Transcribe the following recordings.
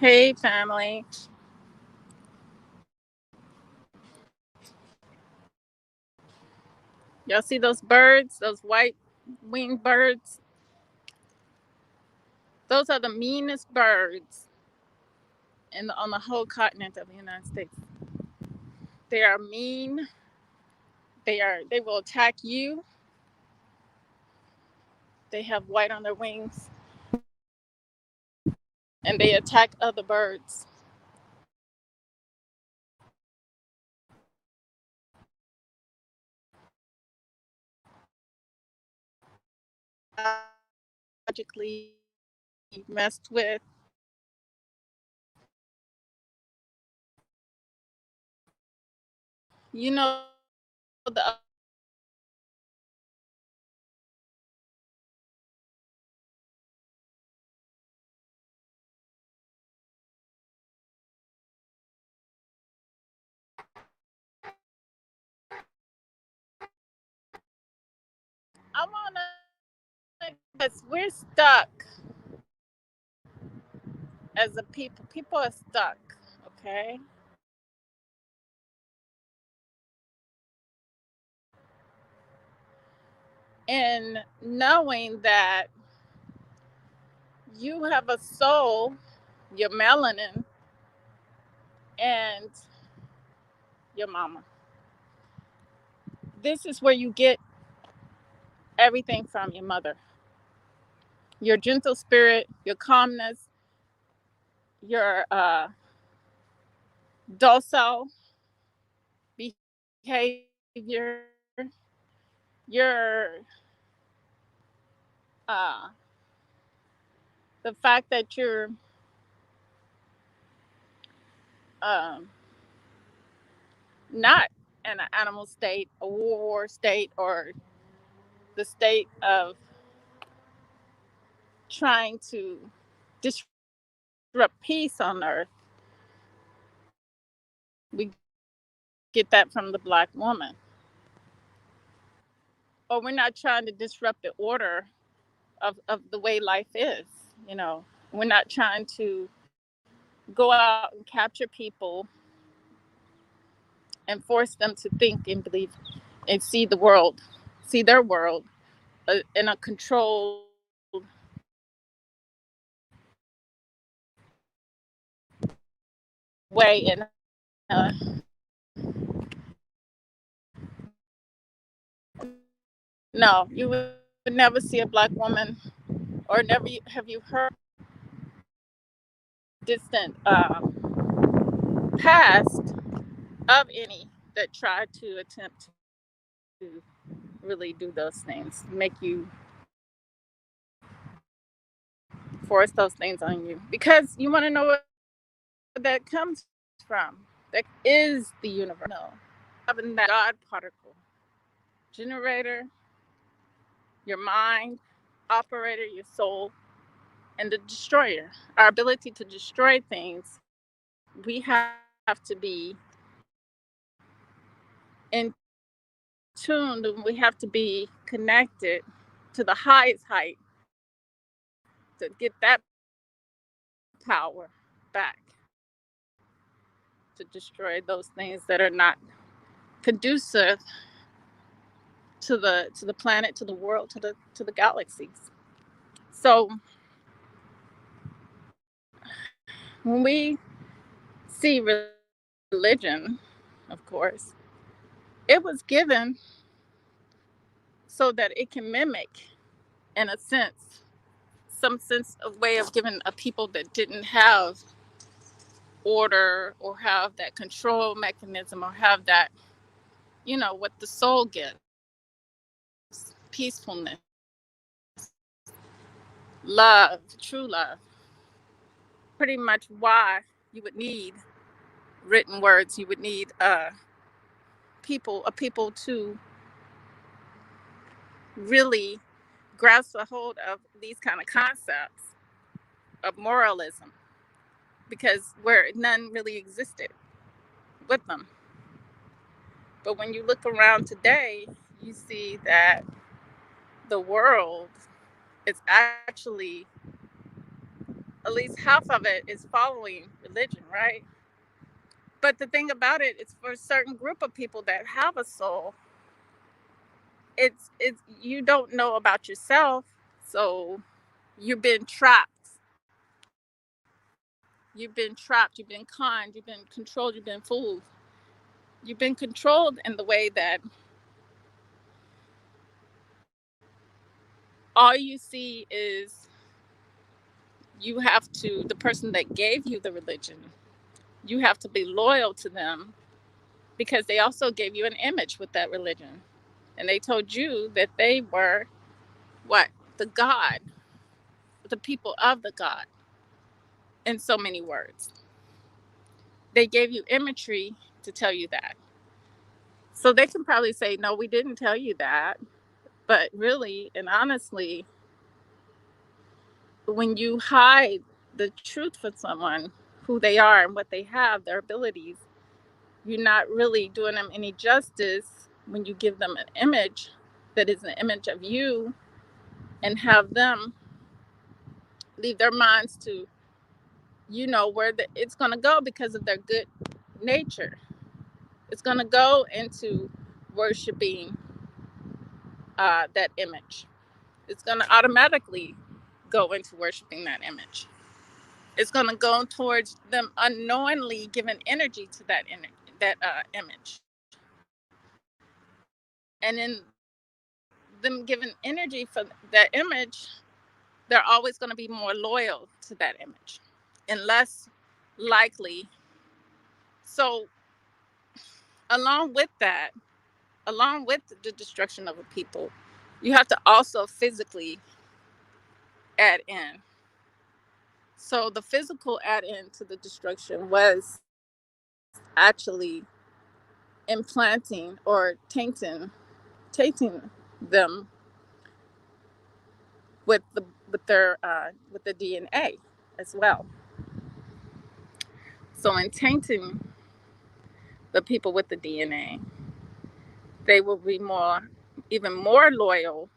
Hey, family. Y'all see those birds, those white winged birds? Those are the meanest birds on the whole continent of the United States. They are mean. They will attack you. They have white on their wings and they attack other birds. Logically messed with. You know the I wanna because we're stuck as a people. People are stuck, okay? And knowing that you have a soul, your melanin, and your mama. This is where you get everything from your mother. Your gentle spirit, your calmness, your docile behavior, your uh, the fact that you're um, not in an animal state, a war state, or the state of trying to disrupt peace on earth. We get that from the black woman. Or we're not trying to disrupt the order of the way life is. You know, we're not trying to go out and capture people and force them to think and believe and see the world, see their world in a controlled way. And no, you would never see a black woman, or never have you heard distant past of any that tried to attempt to really do those things, make you force those things on you because you want to know where that comes from. That is the universe. No, having that God particle generator, your mind, operator, your soul, and the destroyer. Our ability to destroy things, we have to be in tune, and we have to be connected to the highest height to get that power back to destroy those things that are not conducive to the planet, to the world, to the galaxies. So when we see religion, of course, it was given so that it can mimic, in a sense, some sense of way of giving a people that didn't have order or have that control mechanism or have that, what the soul gives: peacefulness, love, true love. Pretty much why you would need written words. You would need a people to really grasp a hold of these kind of concepts of moralism, because where none really existed with them. But when you look around today, you see that the world is actually at least half of it is following religion, right? But the thing about it is, for a certain group of people that have a soul, it's you don't know about yourself, so you've been trapped. You've been trapped. You've been conned. You've been controlled. You've been fooled. You've been controlled in the way that all you see is you have to, the person that gave you the religion, you have to be loyal to them because they also gave you an image with that religion. And they told you that they were what? The God, the people of the God, in so many words. They gave you imagery to tell you that. So they can probably say, no, we didn't tell you that. But really and honestly, when you hide the truth for someone, who they are and what they have, their abilities, you're not really doing them any justice when you give them an image that is an image of you and have them leave their minds to, where it's going to go because of their good nature. It's going to go into worshiping that image. It's going to automatically go into worshiping that image. It's going to go towards them unknowingly giving energy to that image. And in them giving energy for that image, they're always going to be more loyal to that image and less likely. So, along with that, along with the destruction of a people, you have to also physically add in. So, the physical add in to the destruction was actually implanting or tainting them with the DNA as well. So in tainting the people with the DNA, they will be even more loyal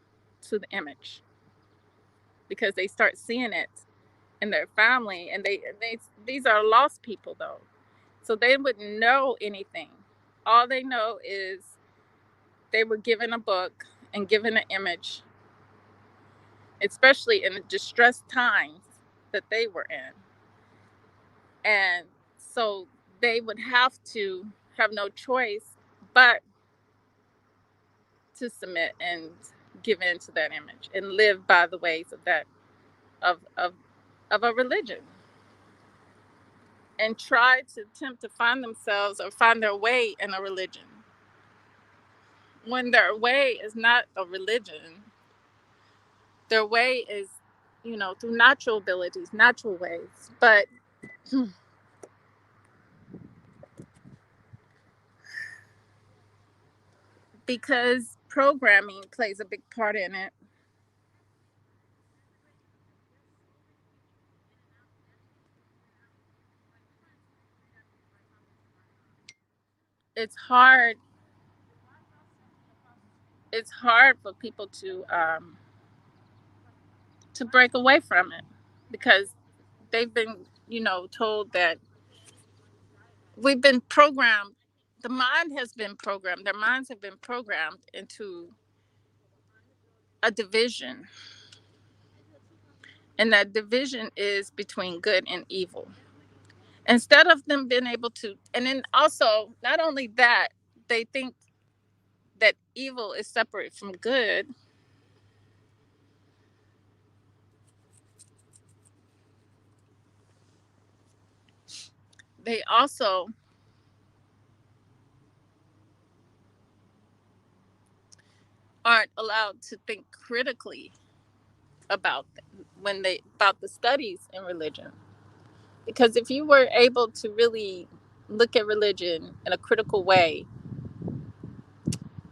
to the image because they start seeing it in their family, and they these are lost people though, so they wouldn't know anything. All they know is they were given a book and given an image, especially in the distressed times that they were in. And so they would have to have no choice but to submit and give in to that image and live by the ways of that of of of a religion, and try to attempt to find themselves or find their way in a religion when their way is not a religion. Their way is, through natural abilities, natural ways. But because programming plays a big part in it, it's hard. It's hard for people to break away from it because they've been, told that we've been programmed. The mind has been programmed. Their minds have been programmed into a division, and that division is between good and evil. Instead of them being able to, and then also, not only that, they think that evil is separate from good. They also aren't allowed to think critically about about the studies in religion. Because if you were able to really look at religion in a critical way,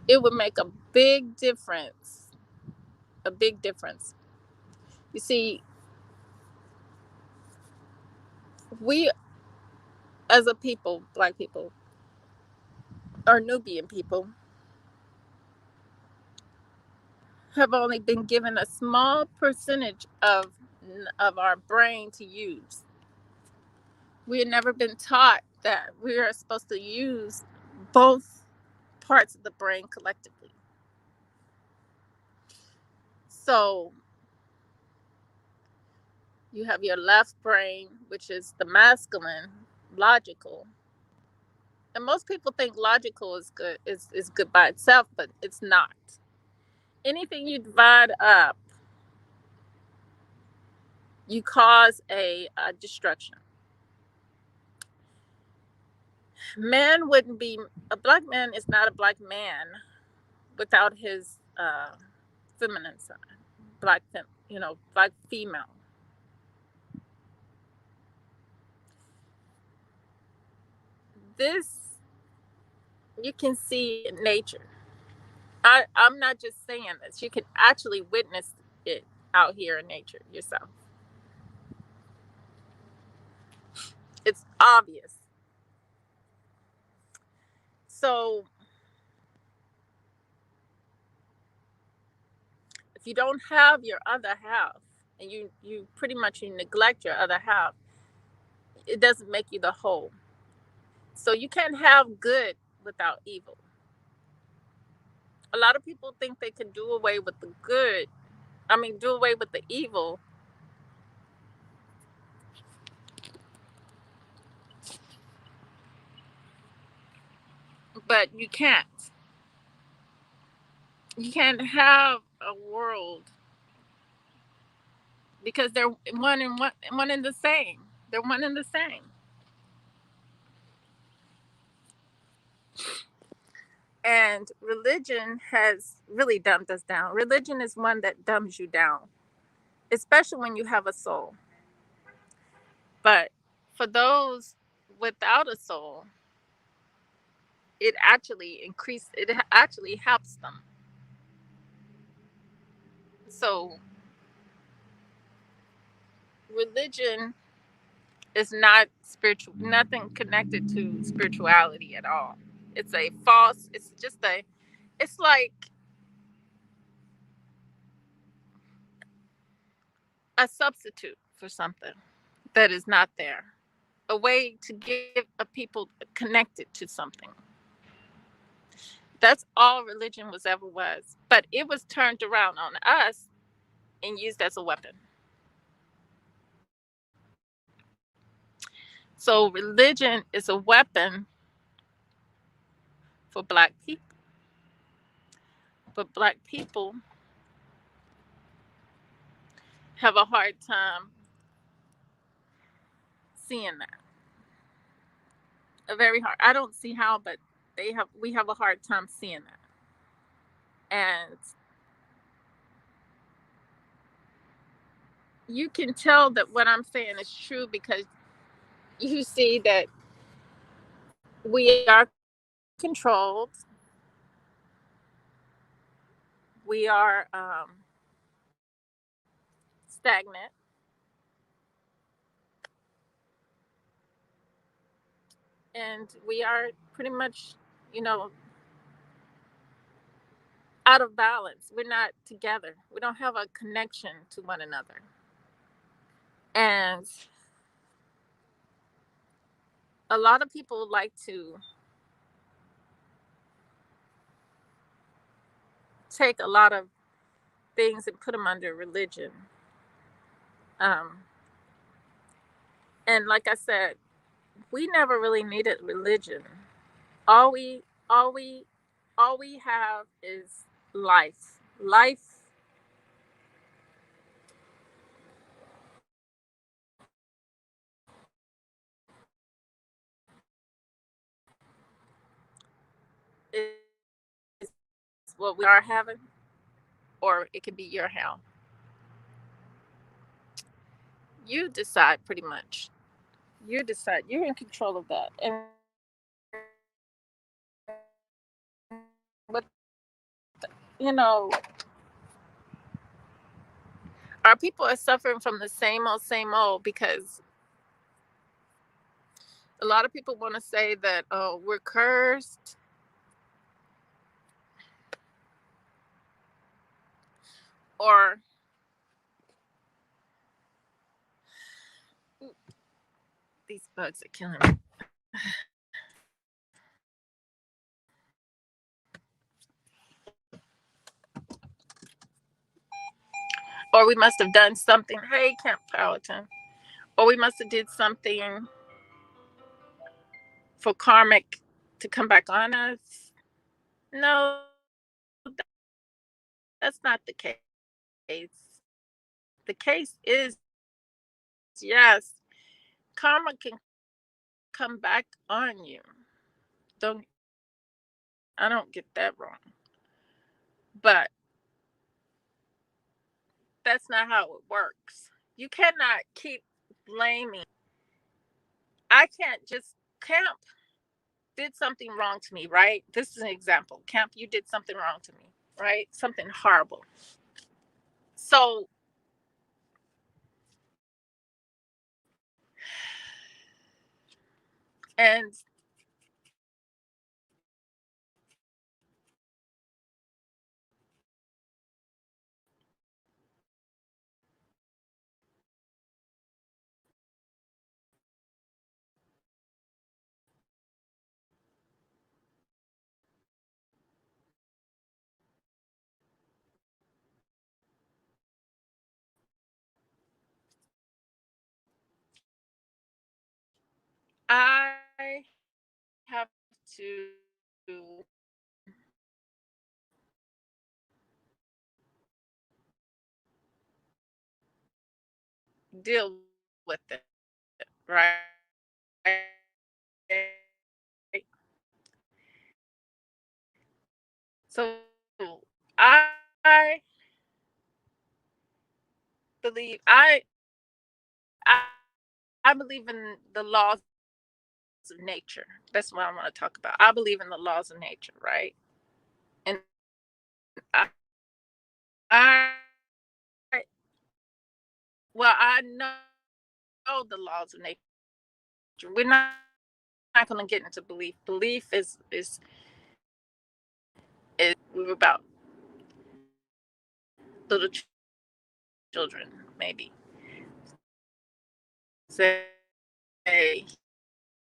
it would make a big difference. A big difference. You see, we as a people, Black people, or Nubian people, have only been given a small percentage of of our brain to use. We had never been taught that we are supposed to use both parts of the brain collectively. So you have your left brain, which is the masculine, logical. And most people think logical is good by itself, but it's not. Anything you divide up, you cause a destruction. Man wouldn't be a black man is not a black man without his feminine side, black female. This you can see in nature. I'm not just saying this. You can actually witness it out here in nature yourself. It's obvious. So if you don't have your other half, and you pretty much you neglect your other half, it doesn't make you the whole. So you can't have good without evil. A lot of people think they can do away with the good. I mean, do away with the evil, but you can't. You can't have a world because they're one and the same. They're one and the same. And religion has really dumbed us down. Religion is one that dumbs you down, especially when you have a soul. But for those without a soul, it actually helps them. So religion is not spiritual, nothing connected to spirituality at all. It's a false, it's like a substitute for something that is not there. A way to give a people connected to something. That's all religion was ever was. But it was turned around on us and used as a weapon. So religion is a weapon for black people. But black people have a hard time seeing that. A very hard. I don't see how, but we have a hard time seeing that. And you can tell that what I'm saying is true because you see that we are controlled. We are stagnant. And we are pretty much, you know, out of balance. We're not together. We don't have a connection to one another. And a lot of people like to take a lot of things and put them under religion. Um, and like I said, we never really needed religion. All we, all we, all we have is life. Life is what we are having, or it could be your hell. You decide pretty much. You decide. You're in control of that. And what you know, our people are suffering from the same old because a lot of people want to say that, oh, we're cursed, or These bugs are killing me. Or we must have done something. Hey, Camp Powelton. Or we must have did something for karmic to come back on us. No, that's not the case. The case is, yes, karma can come back on you. Don't I don't get that wrong. But that's not how it works. You cannot keep blaming. I can't just Camp did something wrong to me, right? This is an example. Camp, you did something wrong to me, right? Something horrible. So, and I have to deal with it, right? So I believe I I believe in the laws of nature. That's what I want to talk about. I believe in the laws of nature, right? And I, I well, I know the laws of nature. We're not going to get into belief. Belief is we're about little children, maybe. Say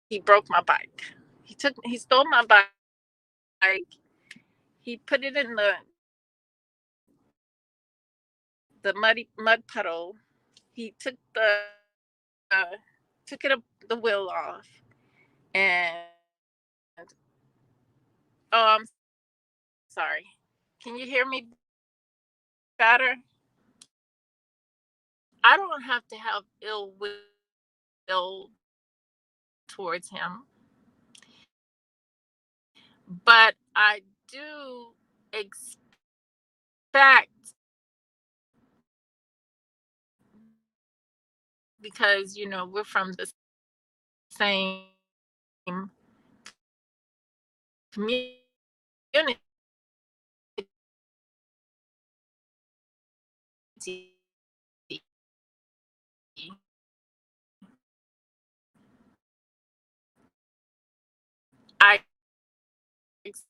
he broke my bike. He stole my bike. He put it in the mud puddle. He uh, took it up the wheel off, and oh, I'm sorry. Can you hear me better? I don't have to have ill will towards him, but I do expect, because we're from the same community. I expect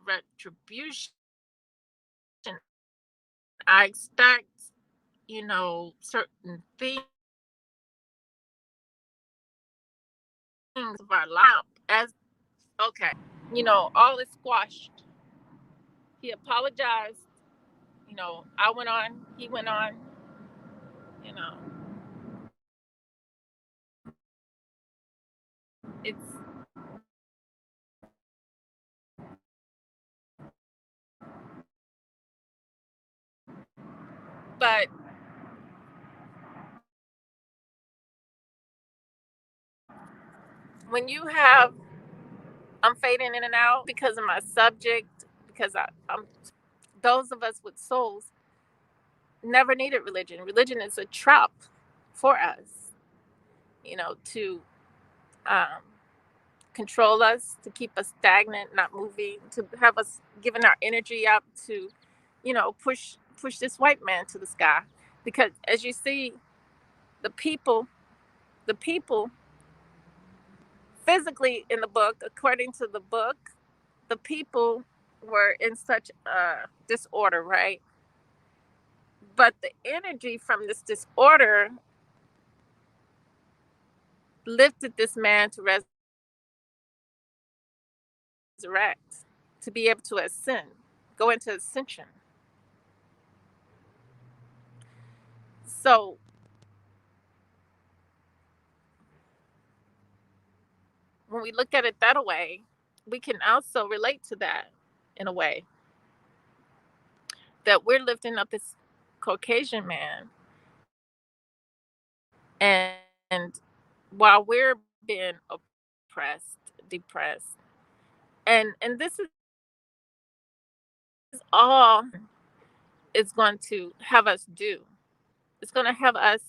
retribution. I expect, certain things of our life as okay. All is squashed. He apologized. I went on. He went on. You know, it's but when you have, I'm fading in and out because of my subject, because I'm those of us with souls never needed religion. Religion is a trap for us, to um, control us, to keep us stagnant, not moving, to have us giving our energy up to, push this white man to the sky. Because as you see, the people, the people physically in the book, according to the book, the people were in such disorder, right? But the energy from this disorder lifted this man to resurrect, to be able to ascend, go into ascension. So when we look at it that way, we can also relate to that in a way that we're lifting up this Caucasian man, and while we're being oppressed, depressed, and this is all it's going to have us do. It's going to have us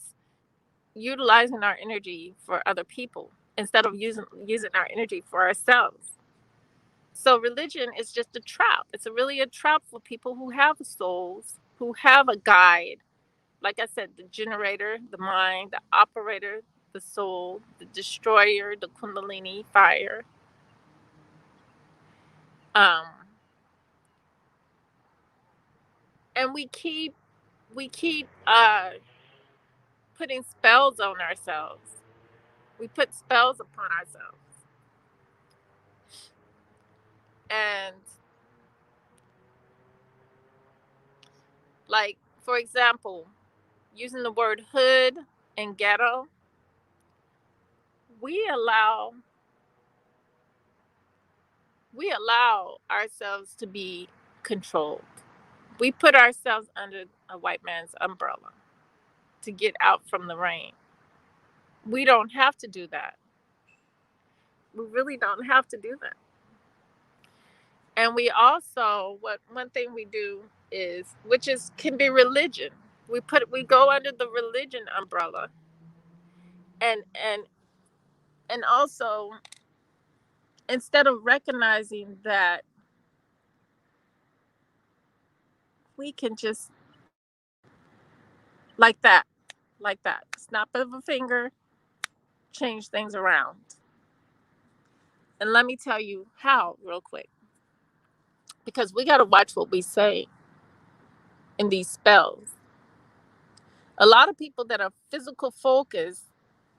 utilizing our energy for other people instead of using our energy for ourselves. So religion is just a trap. It's really a trap for people who have souls, who have a guide. Like I said, the generator, the mind, the operator, the soul, the destroyer, the kundalini fire. Um, and we keep putting spells on ourselves. We put spells upon ourselves. And like, for example, using the word hood and ghetto, we allow we allow ourselves to be controlled. We put ourselves under a white man's umbrella to get out from the rain. We don't have to do that. We really don't have to do that. And we also, what one thing we do is, which is can be religion. We go under the religion umbrella, and also, instead of recognizing that we can just like that, snap of a finger, change things around. And let me tell you how, real quick, because we got to watch what we say in these spells. A lot of people that are physical focused,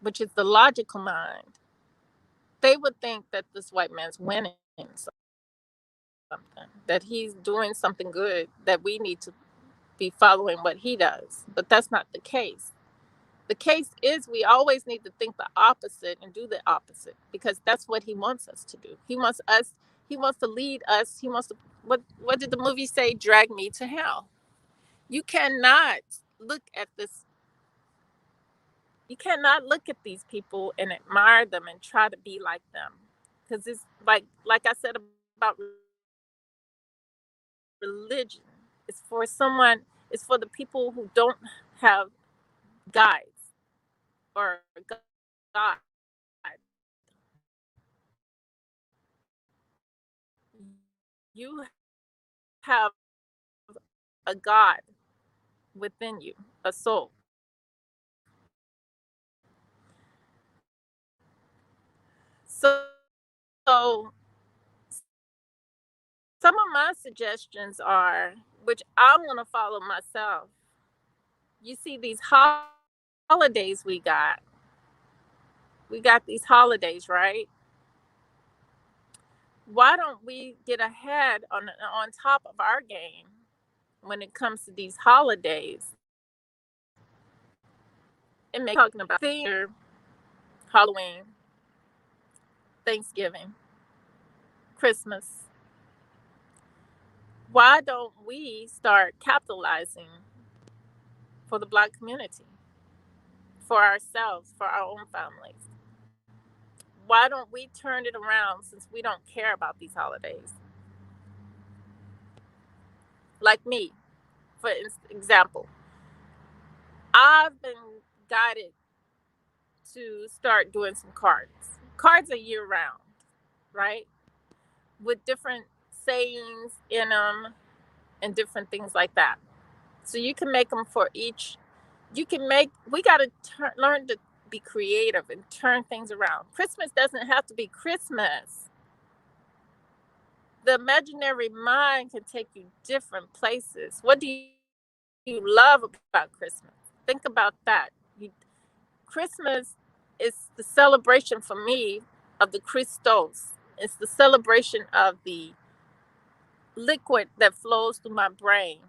which is the logical mind, they would think that this white man's winning something, that he's doing something good, that we need to be following what he does. But that's not the case. The case is we always need to think the opposite and do the opposite, because that's what he wants us to do. He wants to lead us. He wants to, what did the movie say? Drag me to hell. You cannot look at this you cannot look at these people and admire them and try to be like them, because it's like I said about religion. It's for the people who don't have guides or God. You have a God within you, a soul. So, so some of my suggestions are, which I'm going to follow myself. You see these holidays we got these holidays, right? Why don't we get ahead on top of our game when it comes to these holidays and make talking about theater, Halloween, Thanksgiving, Christmas? Why don't we start capitalizing for the Black community, for ourselves, for our own families? Why don't we turn it around, since we don't care about these holidays? Like me, for example, I've been guided to start doing some cards. Cards are year round, right? With different sayings in them and different things like that. So you can make them for each. We got to learn to be creative and turn things around. Christmas doesn't have to be Christmas. the imaginary mind can take you different places. What do you love about Christmas? Think about that. Christmas is the celebration for me of the Christos. It's the celebration of the liquid that flows through my brain,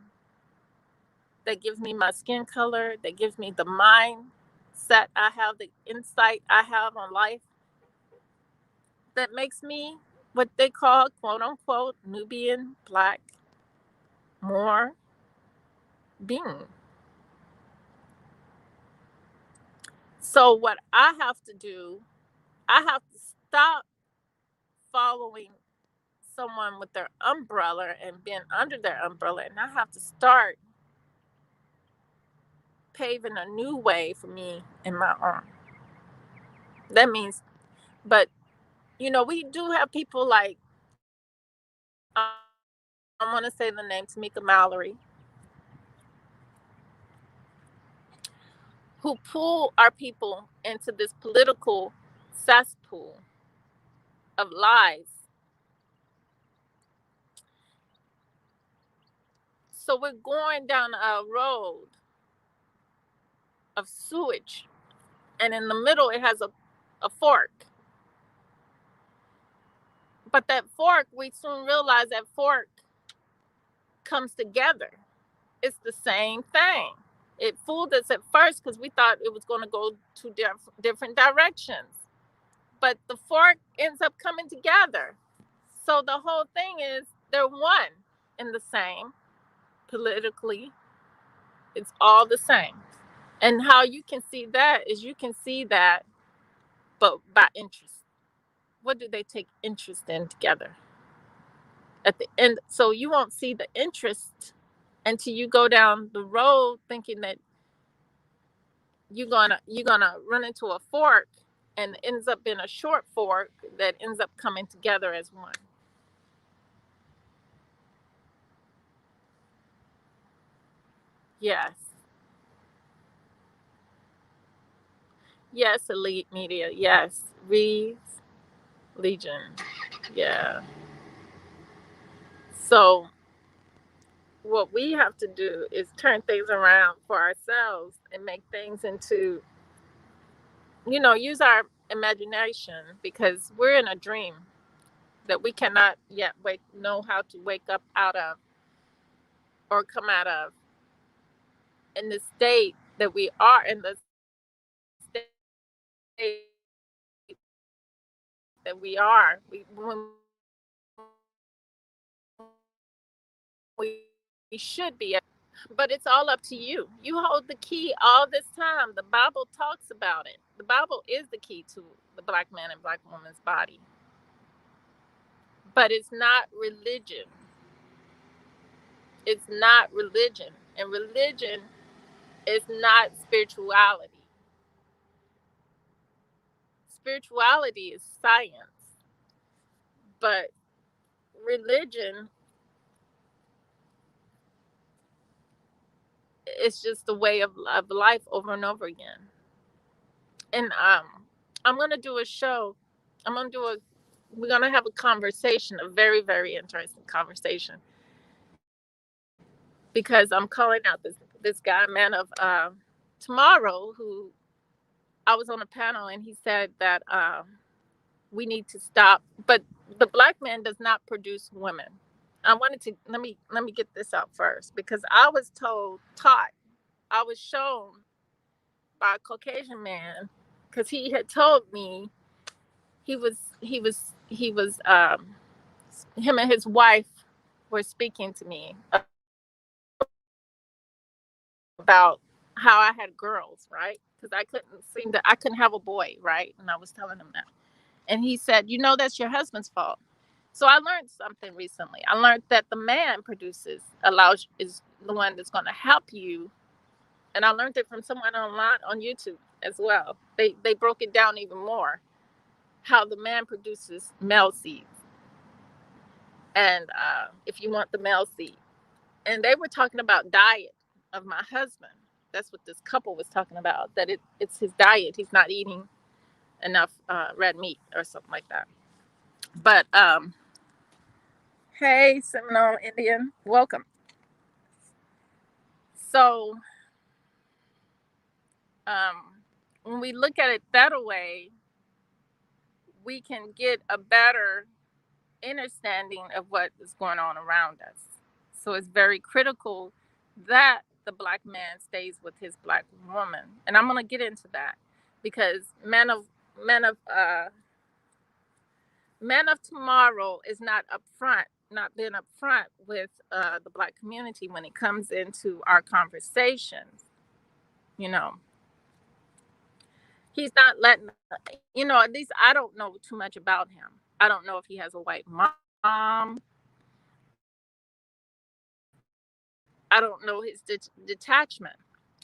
that gives me my skin color, that gives me the mindset I have, the insight I have on life, that makes me what they call, quote unquote, Nubian black more being. So, what I have to do, I have to stop following someone with their umbrella and being under their umbrella, and I have to start paving a new way for me in my own. That means, but we do have people like, I want to say the name, Tamika Mallory, who pull our people into this political cesspool of lies. So we're going down a road of sewage, and in the middle it has a fork. But that fork, we soon realize that fork comes together. It's the same thing. It fooled us at first because we thought it was going to go two different directions. But the fork ends up coming together. So the whole thing is they're one and the same politically. It's all the same. And how you can see that is you can see that, but by interest. What do they take interest in together? At the end, so you won't see the interest until you go down the road thinking that you're gonna run into a fork, and it ends up being a short fork that ends up coming together as one. Yes. Yes, elite media. Yes. Reeves, Legion. Yeah. So what we have to do is turn things around for ourselves and make things into, use our imagination, because we're in a dream that we cannot yet know how to wake up out of or come out of, in the state that we are, in the state that we are. When we should be. But it's all up to you. You hold the key all this time. The Bible talks about it. The Bible is the key to the black man and black woman's body. But it's not religion. It's not religion. And religion is not spirituality. Spirituality is science. But religion is just a way of life over and over again. And I'm gonna do a show. I'm gonna do a we're gonna have a conversation, a very, very interesting conversation, because I'm calling out this guy, man of tomorrow, who I was on a panel, and he said that we need to stop, but the black man does not produce women. I wanted to let me get this out first, because I was taught, I was shown by a Caucasian man, because he had told me he was him and his wife were speaking to me about how I had girls, right? Because I couldn't have a boy, right? And I was telling him that. And he said, that's your husband's fault. So I learned something recently. I learned that the man is the one that's going to help you. And I learned it from someone online on YouTube as well. They broke it down even more, how the man produces male seeds. And if you want the male seed. And they were talking about diet of my husband. That's what this couple was talking about, that it's his diet. He's not eating enough red meat or something like that. But Hey, Seminole Indian, welcome. So, um, when we look at it that way, we can get a better understanding of what is going on around us. So, it's very critical that the black man stays with his black woman, and I'm going to get into that because men of men of tomorrow is not upfront, not being upfront with the black community when it comes into our conversations. You know, he's not letting, at least I don't know too much about him. I don't know if he has a white mom. I don't know his detachment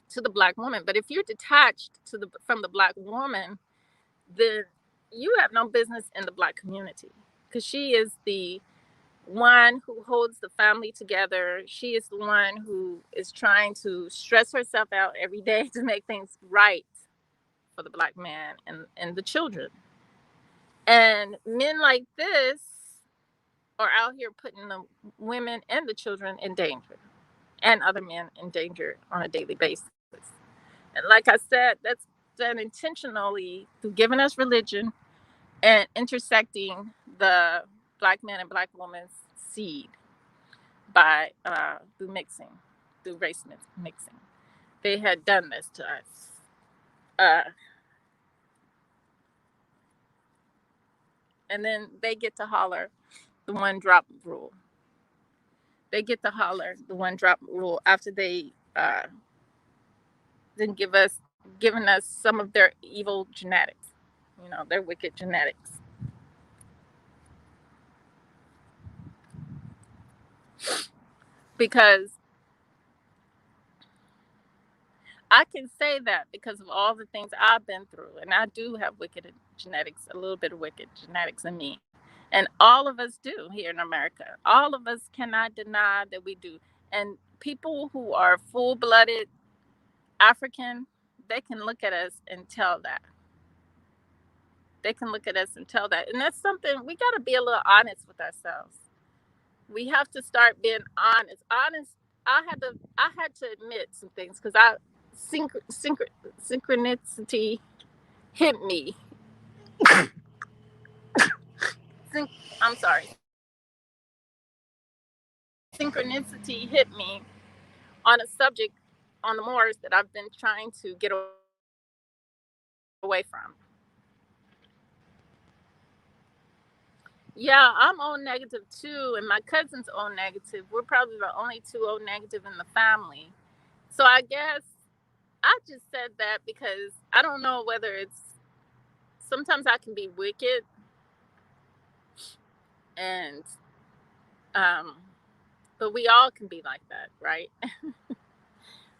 to the black woman. But if you're detached from the black woman, then you have no business in the black community because she is the one who holds the family together. She is the one who is trying to stress herself out every day to make things right for the black man and the children. And men like this are out here putting the women and the children in danger and other men in danger on a daily basis. And like I said, that's done intentionally through giving us religion and intersecting the black man and black woman's seed by through mixing, through race mixing. They had done this to us. Uh, and then they get to holler the one drop rule. They get to holler the one drop rule after they then given us some of their evil genetics, their wicked genetics. Because I can say that because of all the things I've been through, and I do have wicked genetics, a little bit of wicked genetics in me. And all of us do here in America. All of us cannot deny that we do. And people who are full blooded African, they can look at us and tell that. They can look at us and tell that. And that's something we got to be a little honest with ourselves. We have to start being honest. Honest. I had to admit some things because synchronicity hit me. I'm sorry. Synchronicity hit me on a subject on the Moors that I've been trying to get away from. Yeah, I'm O negative too, and my cousin's O negative. We're probably the only two O negative in the family. So I guess I just said that because I don't know whether it's sometimes I can be wicked and um but we all can be like that, right?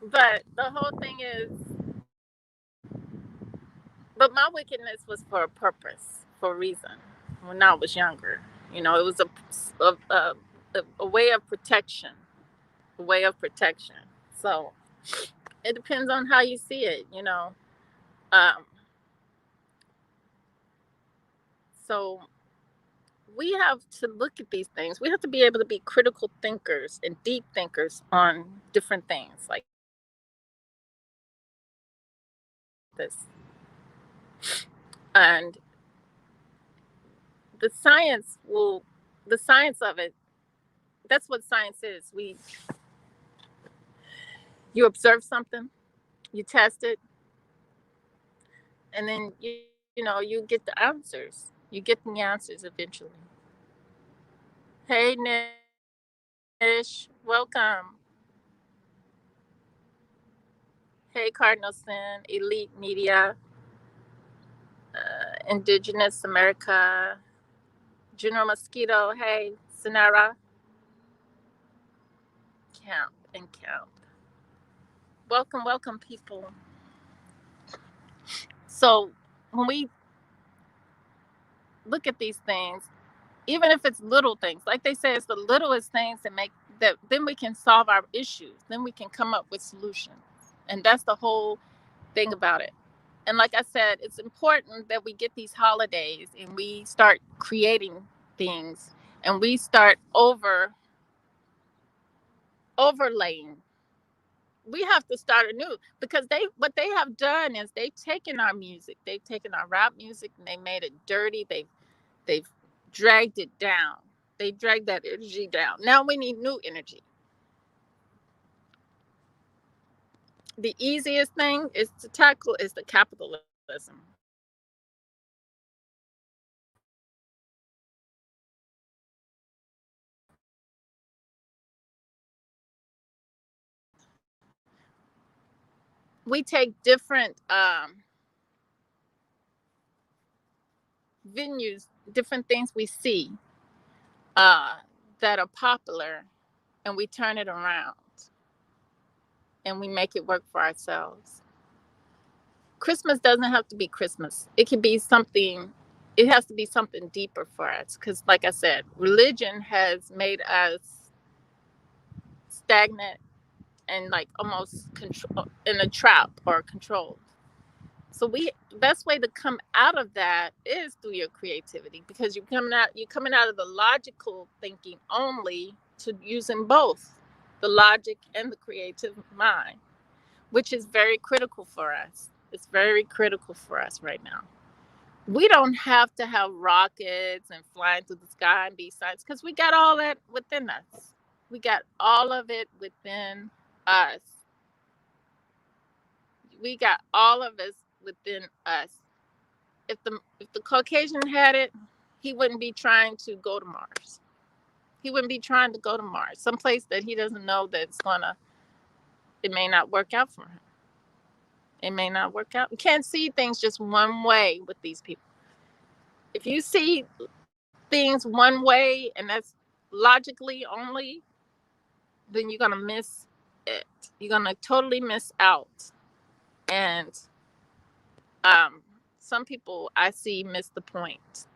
But the whole thing is, but my wickedness was for a purpose, for a reason. When I was younger, it was a way of protection, a way of protection. So it depends on how you see it. Um, so we have to look at these things. We have to be able to be critical thinkers and deep thinkers on different things like this. And the science will, the science of it, that's what science is. You observe something, you test it, and then you get the answers. You get the answers eventually. Hey Nish, welcome. Hey Cardinal Sin, Elite Media, Indigenous America, General Mosquito. Hey Sonara, Camp and Camp. Welcome, people. So when we look at these things, even if it's little things, like they say, it's the littlest things that make that. Then we can solve our issues. Then we can come up with solutions, and that's the whole thing about it. And like I said, it's important that we get these holidays and we start creating things and we start overlaying. We have to start anew, because what they have done is they've taken our music, they've taken our rap music, and they made it dirty. They've dragged it down. They dragged that energy down. Now we need new energy. The easiest thing is to tackle is the capitalism. We take different venues, different things we see uh, that are popular, and we turn it around and we make it work for ourselves. Christmas doesn't have to be Christmas. It can be something, it has to be something deeper for us. Because, like I said, religion has made us stagnant and like almost control in a trap or controlled. So the best way to come out of that is through your creativity, because you're coming out of the logical thinking only to using both the logic and the creative mind, which is very critical for us. It's very critical for us right now. We don't have to have rockets and flying through the sky and be science, because we got all that within us. We got all of it within us. We got all of us within us. If the Caucasian had it, he wouldn't be trying to go to Mars. He wouldn't be trying to go to Mars, someplace that he doesn't know it may not work out for him. It may not work out. You can't see things just one way with these people. If you see things one way and that's logically only, then you're gonna miss it. You're gonna totally miss out. And some people I see miss the point.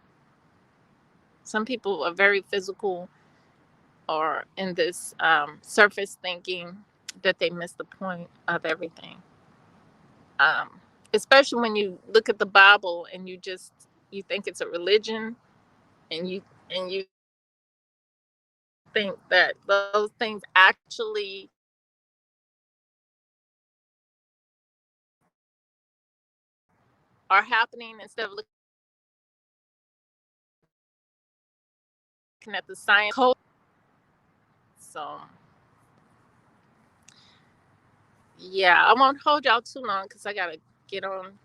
Some people are very physical or in this surface thinking that they miss the point of everything. Um, Especially when you look at the Bible and you think it's a religion, and you think that those things actually are happening, instead of looking at the science code. So yeah, I won't hold y'all too long because I gotta get on,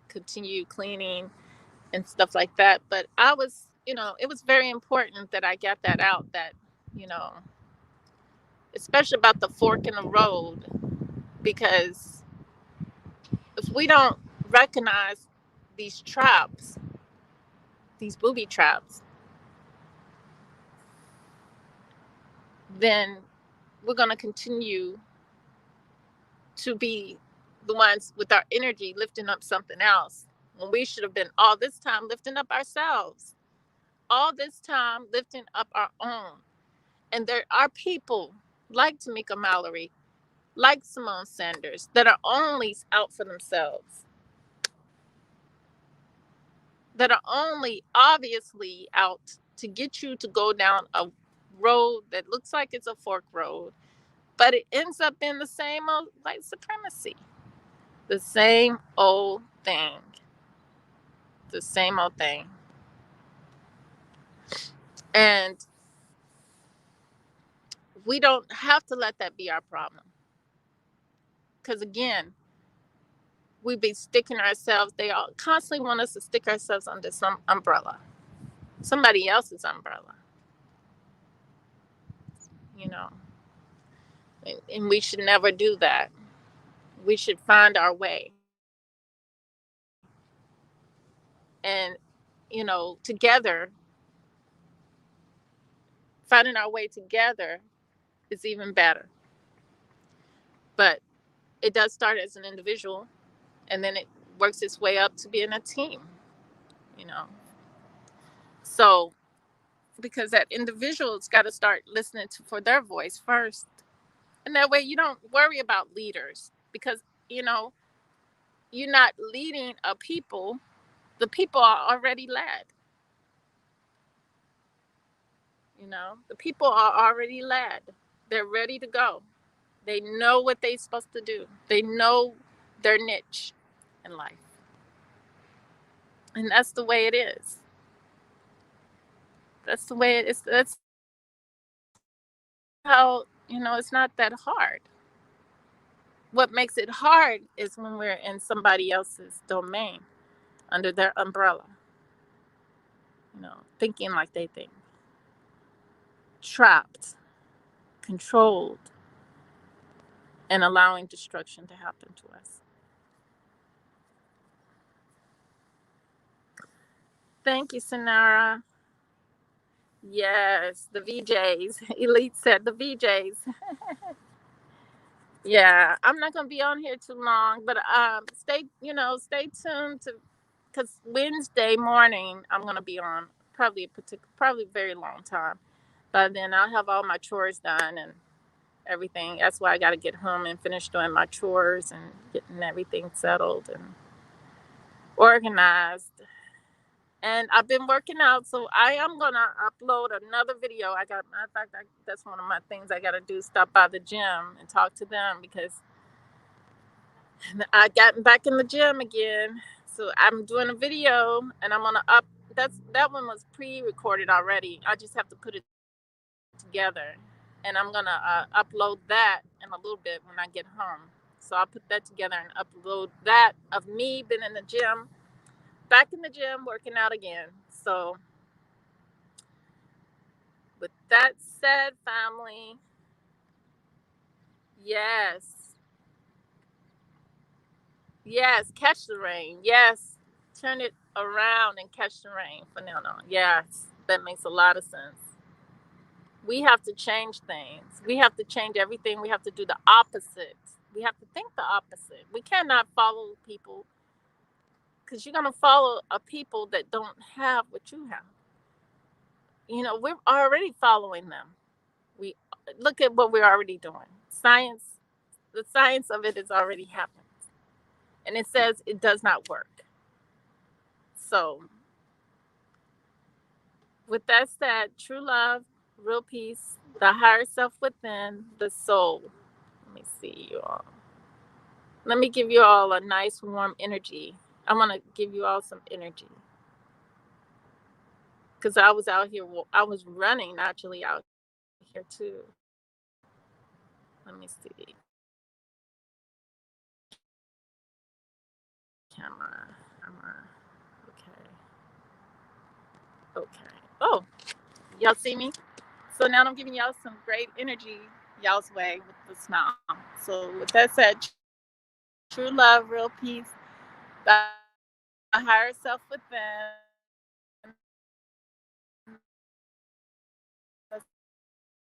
continue cleaning and stuff like that. But it was very important that I got that out. That you know, especially about the fork in the road, because if we don't recognize these traps, these booby traps, then we're going to continue to be the ones with our energy lifting up something else, when we should have been all this time lifting up ourselves, all this time lifting up our own. And there are people like Tamika Mallory, like Simone Sanders, that are only out for themselves, that are only obviously out to get you to go down a road that looks like it's a fork road, but it ends up being the same old white supremacy, the same old thing, the same old thing. And we don't have to let that be our problem. Because again, we be sticking ourselves, they all constantly want us to stick ourselves under some umbrella, somebody else's umbrella, you know. And we should never do that. We should find our way. And, together, finding our way together is even better. But it does start as an individual, and then it works its way up to being a team, you know. So, because that individual's got to start listening for their voice first. And that way you don't worry about leaders, because, you know, you're not leading a people. The people are already led. The people are already led. They're ready to go. They know what they're supposed to do. They know their niche in life. And that's the way it is. That's the way it is. That's how, it's not that hard. What makes it hard is when we're in somebody else's domain, under their umbrella, thinking like they think, trapped, controlled, and allowing destruction to happen to us. Thank you, Sonara. Yes, the VJs. Elite said the VJs. Yeah, I'm not gonna be on here too long, but stay tuned to, because Wednesday morning I'm gonna be on probably a very long time. By then I'll have all my chores done and everything. That's why I got to get home and finish doing my chores and getting everything settled and organized. And I've been working out, so I am gonna upload another video. Matter of fact, that's one of my things I gotta do. Stop by the gym and talk to them, because I got back in the gym again. So I'm doing a video, and I'm gonna up. That one was pre-recorded already. I just have to put it together, and I'm gonna upload that in a little bit when I get home. So I'll put that together and upload that of me being in the gym, back in the gym, working out again. So with that said, family, yes, yes, catch the rain. Yes, turn it around and catch the rain from now on. Yes, that makes a lot of sense. We have to change things. We have to change everything. We have to do the opposite. We have to think the opposite. We cannot follow people, because you're going to follow a people that don't have what you have. We're already following them. We look at what we're already doing. The science of it has already happened. And it says it does not work. So, with that said, true love, real peace, the higher self within, the soul. Let me see you all. Let me give you all a nice warm energy. I want to give you all some energy. Because I was out here, I was running actually out here too. Let me see. Camera. Okay. Okay. Oh, y'all see me? So now I'm giving y'all some great energy y'all's way with the smile. So with that said, true love, real peace, the higher self within,